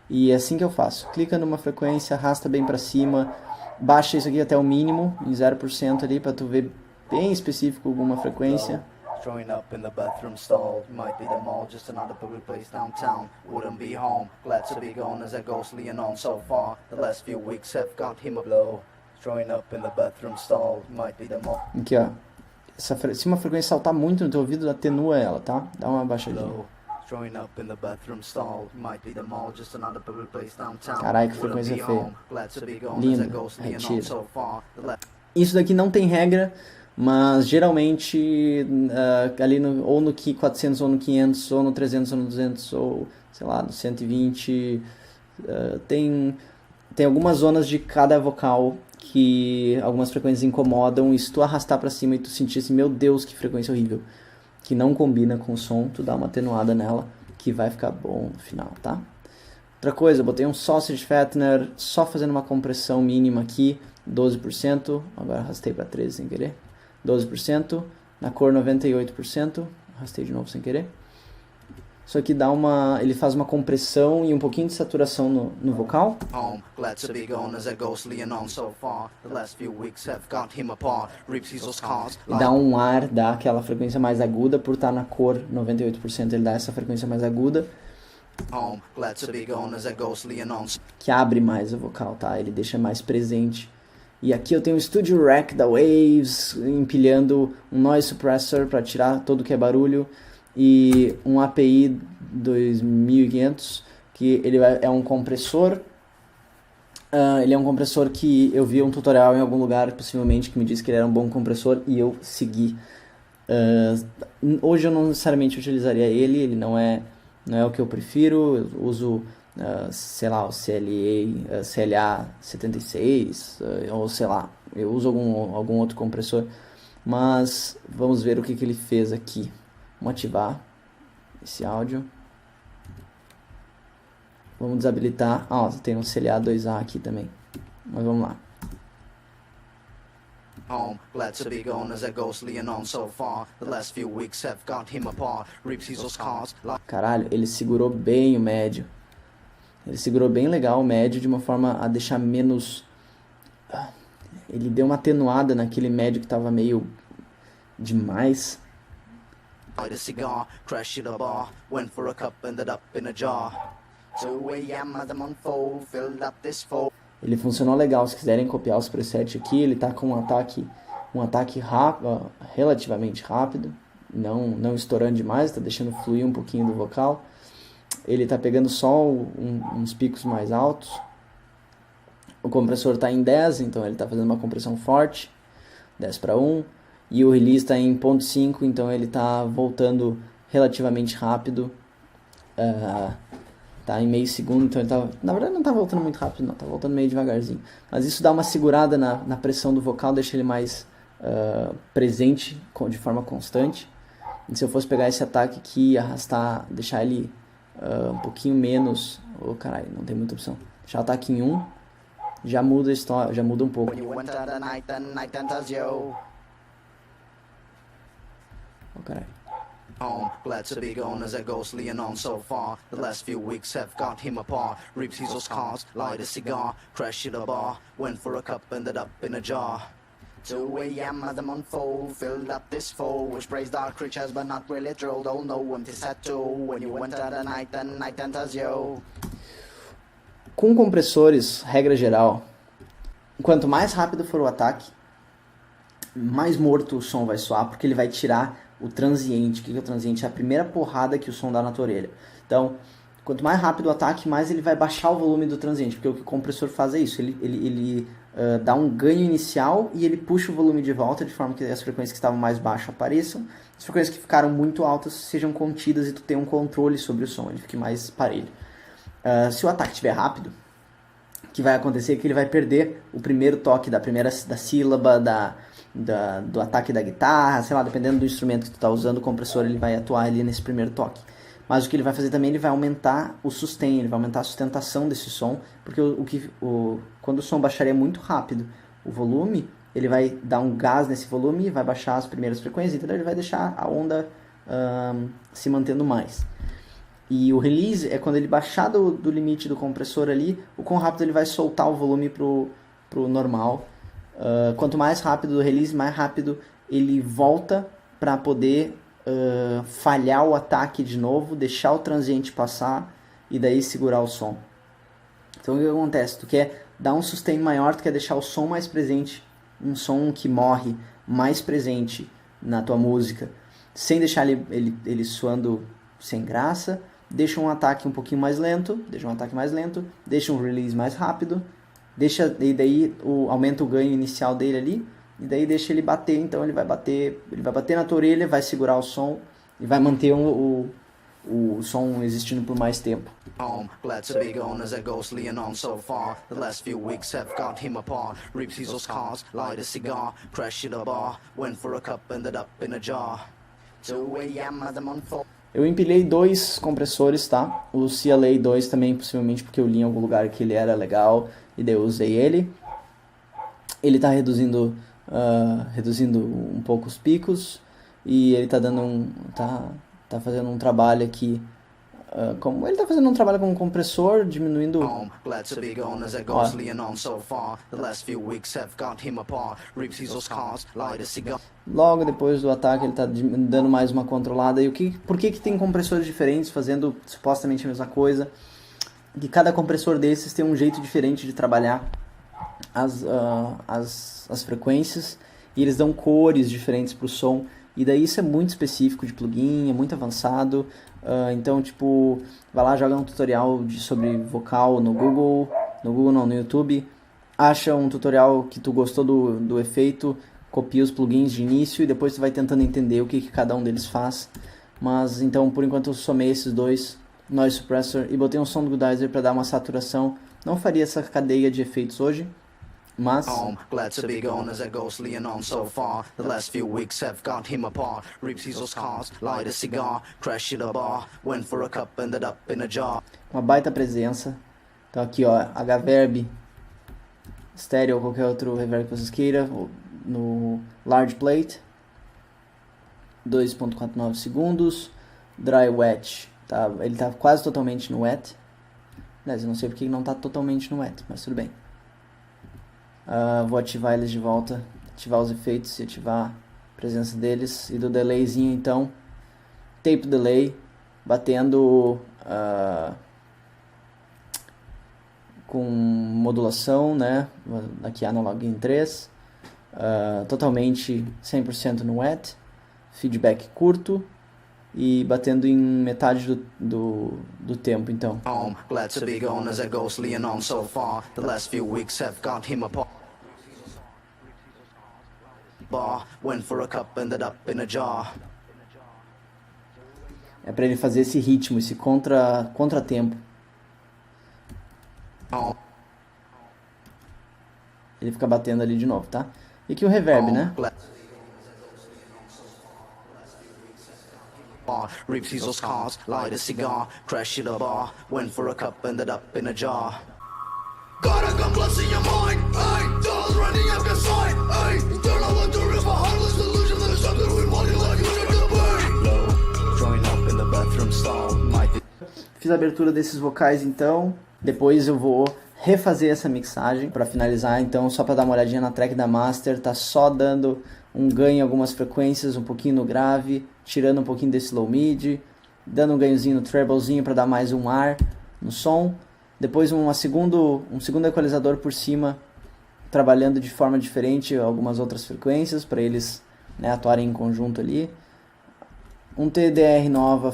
E é assim que eu faço. Clica numa frequência, arrasta bem pra cima, baixa isso aqui até o mínimo, em 0% ali, pra tu ver bem específico alguma frequência. Throwing up in the bathroom stall. Might be the mall, just another public place downtown. Wouldn't be home. Glad to be gone as a ghostly and on so far. The last few weeks have got him a blow. Throwing up in the bathroom stall. Might be the mall. Aqui, ó. Se uma frequência saltar muito no teu ouvido, atenua ela, tá? Dá uma baixadinha. Throwing up in the bathroom stall. Might be the mall, just another public place downtown. Caralho, que frequência feia. Glad to be gone as a Lindo. ghostly and on Retira. so far. Isso daqui não tem regra, mas geralmente ali ou no 400 ou no 500 ou no 300 ou no 200 ou sei lá no 120 tem algumas zonas de cada vocal que algumas frequências incomodam, e se tu arrastar pra cima e tu sentir assim, meu Deus, que frequência horrível, que não combina com o som, tu dá uma atenuada nela que vai ficar bom no final, tá? Outra coisa, eu botei um sausage fattener só fazendo uma compressão mínima aqui, 12%, agora arrastei para 13% sem querer, 12%, na cor 98%, arrastei de novo sem querer. Isso aqui ele faz uma compressão e um pouquinho de saturação no vocal. E dá um ar, dá aquela frequência mais aguda, por estar na cor 98%, ele dá essa frequência mais aguda. Que abre mais o vocal, tá? Ele deixa mais presente. E aqui eu tenho o Studio Rack da Waves, empilhando um Noise Suppressor para tirar todo que é barulho, e um API 2500, que ele é um compressor. Ele é um compressor que eu vi um tutorial em algum lugar, possivelmente, que me disse que ele era um bom compressor, e eu segui. Hoje eu não necessariamente utilizaria ele não é o que eu prefiro. Eu uso, sei lá, o CLA 76, ou sei lá, eu uso algum outro compressor. Mas vamos ver o que ele fez aqui. Vamos ativar esse áudio. Vamos desabilitar. Tem um CLA 2A aqui também. Mas vamos lá. Caralho, ele segurou bem o médio. Ele segurou bem legal o médio, de uma forma a deixar menos... Ele deu uma atenuada naquele médio que tava meio demais. Light a cigar, crash at a bar, went for a cup, ended up in a jar. 2 a.m. as I'm on full, filled up this full. Ele funcionou legal. Se quiserem copiar os presets aqui, ele tá com um ataque rápido, relativamente rápido, não estourando demais, tá deixando fluir um pouquinho do vocal. Ele tá pegando só uns picos mais altos. O compressor tá em 10, então ele tá fazendo uma compressão forte, 10 para 1. E o release está em 0.5, então ele está voltando relativamente rápido. Tá em meio segundo, então ele tá... Na verdade não está voltando muito rápido, não. Tá voltando meio devagarzinho. Mas isso dá uma segurada na pressão do vocal, deixa ele mais presente de forma constante. E se eu fosse pegar esse ataque aqui e arrastar, deixar ele um pouquinho menos... Caralho, não tem muita opção. Deixar o ataque em 1, já muda a história, já muda um pouco. Caralho. Glad to be gone as a ghostly and on so far. The last few weeks have got him apart. Rips his scars, light a cigar, crash at a bar, went for a cup, ended up in a jar. 2 a.m. as the month fall, filled up this fall, which praised dark creatures but not really true, don't know empty set to, when you enter the night enters you. Com compressores, regra geral, quanto mais rápido for o ataque, mais morto o som vai soar, porque ele vai tirar o transiente. O que é o transiente? É a primeira porrada que o som dá na tua orelha. Então, quanto mais rápido o ataque, mais ele vai baixar o volume do transiente, porque o que o compressor faz é isso, ele dá um ganho inicial e ele puxa o volume de volta, de forma que as frequências que estavam mais baixas apareçam, as frequências que ficaram muito altas sejam contidas e tu tenha um controle sobre o som, ele fique mais parelho. Se o ataque estiver rápido, o que vai acontecer é que ele vai perder o primeiro toque da sílaba, do ataque da guitarra, sei lá, dependendo do instrumento que tu está usando, o compressor ele vai atuar ali nesse primeiro toque. Mas o que ele vai fazer também, ele vai aumentar o sustain, ele vai aumentar a sustentação desse som, porque quando o som baixaria muito rápido o volume, ele vai dar um gás nesse volume e vai baixar as primeiras frequências, então ele vai deixar a onda se mantendo mais. E o release é quando ele baixar do limite do compressor ali, o quão rápido ele vai soltar o volume pro normal. Quanto mais rápido o release, mais rápido ele volta para poder falhar o ataque de novo, deixar o transiente passar e daí segurar o som. Então o que acontece? Tu quer dar um sustain maior, tu quer deixar o som mais presente, um som que morre mais presente na tua música, sem deixar ele soando sem graça. Deixa um ataque um pouquinho mais lento, deixa um release mais rápido, e daí aumenta o ganho inicial dele ali, e daí deixa ele bater. Então ele vai bater na tua orelha, vai segurar o som e vai manter o som existindo por mais tempo. Glad to be gone as a ghostly and on so far. The last few weeks have got him apart. Reaps his scars, light a cigar, crash at a bar, went for a cup, ended up in a jar. 2 a.m. as the month fall. Eu empilhei 2 compressores, tá? O CLA 2 também, possivelmente porque eu li em algum lugar que ele era legal e daí eu usei ele. Ele tá reduzindo um pouco os picos e ele tá dando tá fazendo um trabalho aqui, como ele tá fazendo um trabalho com um compressor, diminuindo. Logo depois do ataque ele tá dando mais uma controlada. E por que tem compressores diferentes fazendo supostamente a mesma coisa? Que cada compressor desses tem um jeito diferente de trabalhar as frequências, e eles dão cores diferentes para o som, e daí isso é muito específico de plugin, é muito avançado. Então, tipo, vai lá, joga um tutorial sobre vocal no YouTube, acha um tutorial que tu gostou do efeito, copia os plugins de início e depois tu vai tentando entender o que cada um deles faz. Mas então, por enquanto eu somei esses 2, Noise Suppressor, e botei um som do Goodizer para dar uma saturação. Não faria essa cadeia de efeitos hoje, mas glad to be gone as a ghostly and on so far. The last few weeks have got him apart. Reaps his scars, light a cigar, crash at a bar, went for a cup, ended up in a jar. Uma baita presença. Então aqui, ó, H-Verb, estéreo ou qualquer outro reverb que vocês queiram, no Large Plate, 2.49 segundos, Dry Wet, tá? Ele tá quase totalmente no Wet. Aliás, eu não sei porque não tá totalmente no Wet, mas tudo bem. Vou ativar eles de volta, ativar os efeitos e ativar a presença deles. E do delayzinho, então, tape delay, batendo com modulação, né? Aqui analog em 3, totalmente 100% no wet, feedback curto e batendo em metade do tempo, então. Glad to be gone as a ghostly and on so far. The last few weeks have got him apart. Bar, went for a cup, ended up in a jar. É para ele fazer esse ritmo, esse contratempo. Ele fica batendo ali de novo, tá? E aqui o reverb, né? Reaps his scars, light a cigar, crash at a bar, went for a cup, ended up in a jar. Gotta come blessing your mind, ay, dolls running up your side, ay, internal endurance for heartless delusion that is something we want you like you should do burn. Low, throwing up in the bathroom stall, Fiz a abertura desses vocais, então, depois eu vou refazer essa mixagem para finalizar. Então, só para dar uma olhadinha na track da master, tá só dando um ganho em algumas frequências, um pouquinho no grave, tirando um pouquinho desse low mid, dando um ganhozinho no treblezinho para dar mais um ar no som. Depois um segundo equalizador por cima, trabalhando de forma diferente algumas outras frequências para eles, né, atuarem em conjunto ali. Um TDR nova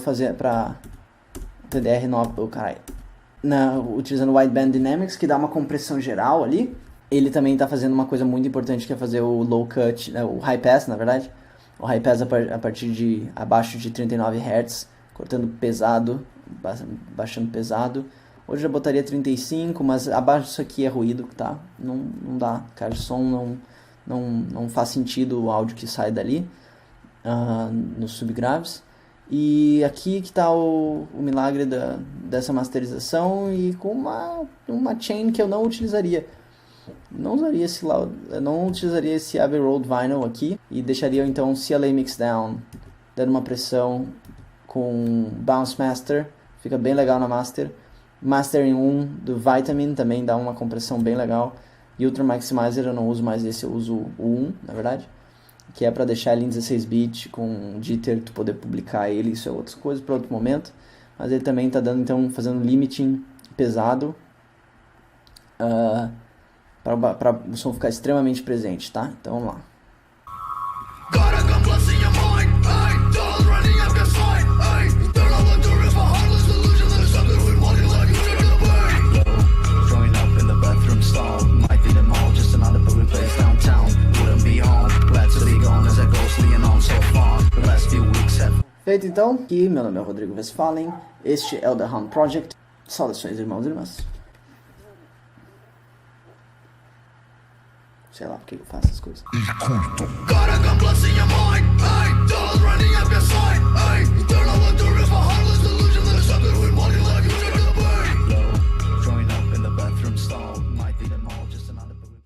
utilizando Wideband Dynamics, que dá uma compressão geral ali. Ele também está fazendo uma coisa muito importante, que é fazer o low cut, o high pass, na verdade. O high pass a partir de abaixo de 39 Hz, cortando pesado, baixando pesado. Hoje eu botaria 35, mas abaixo disso aqui é ruído, tá? Não dá, cara, o som não faz sentido o áudio que sai dali, nos subgraves. E aqui que está o milagre dessa masterização, e com uma chain que eu não utilizaria. Não utilizaria esse Abbey Road Vinyl aqui, e deixaria então o CLA Mixdown dando uma pressão com Bounce Master, fica bem legal na master. Mastering 1 do Vitamin também dá uma compressão bem legal. E Ultra Maximizer eu não uso mais esse, eu uso o 1, na verdade, que é para deixar ele em 16 bits com jitter, tu poder publicar ele, isso é outras coisas para outro momento. Mas ele também está dando, então, fazendo limiting pesado, para o som ficar extremamente presente, tá? Então vamos lá. Feito então, e meu nome é Rodrigo Westphalen, este é o The Hound Project. Saudações, irmãos e irmãs. Sei lá porque eu faço essas coisas.